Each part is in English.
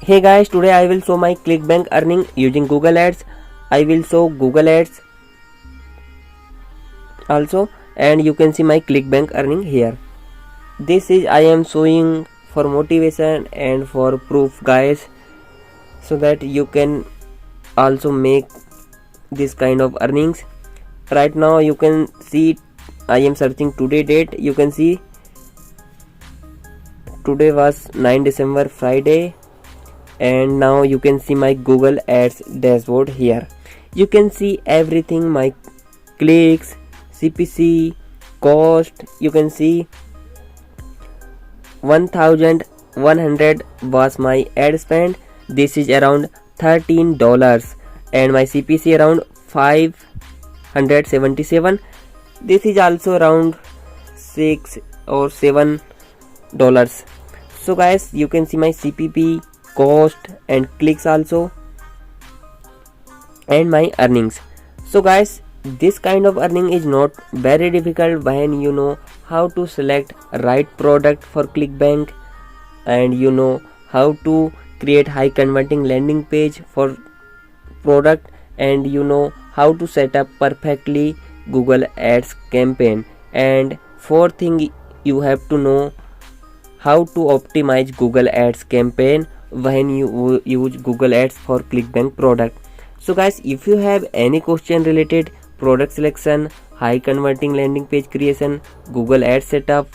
Hey guys, today I will show my clickbank earning using Google Ads. I will show Google Ads also, and you can see my clickbank earning here. This is I am showing for motivation and for proof guys, so that you can also make this kind of earnings. Right now you can see I am searching today date. You can see today was 9 December Friday, and now you can see my Google Ads dashboard here. You can see everything, my clicks, CPC, cost. You can see 1100 was my ad spend. This is around $13, and my CPC around 577. This is also around $6 or $7. So guys, you can see my CPP, cost and clicks also, and my earnings. So guys, this kind of earning is not very difficult when you know how to select right product for clickbank, and you know how to create high converting landing page for product, and you know how to set up perfectly Google Ads campaign. And fourth thing, you have to know how to optimize Google Ads campaign when you use Google Ads for clickbank product. So guys, if you have any question related product selection, high converting landing page creation, Google Ads setup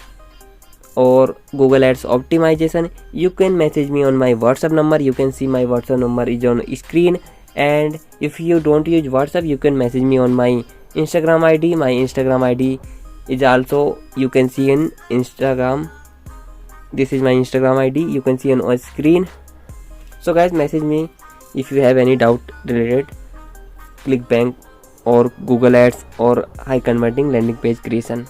or Google Ads optimization, you can message me on my WhatsApp number. You can see my WhatsApp number is on screen. And if you don't use WhatsApp, you can message me on my Instagram ID. My Instagram ID is also you can see in Instagram. This is my Instagram ID, you can see on screen. So guys, message me if you have any doubt related clickbank or Google Ads or high converting landing page creation.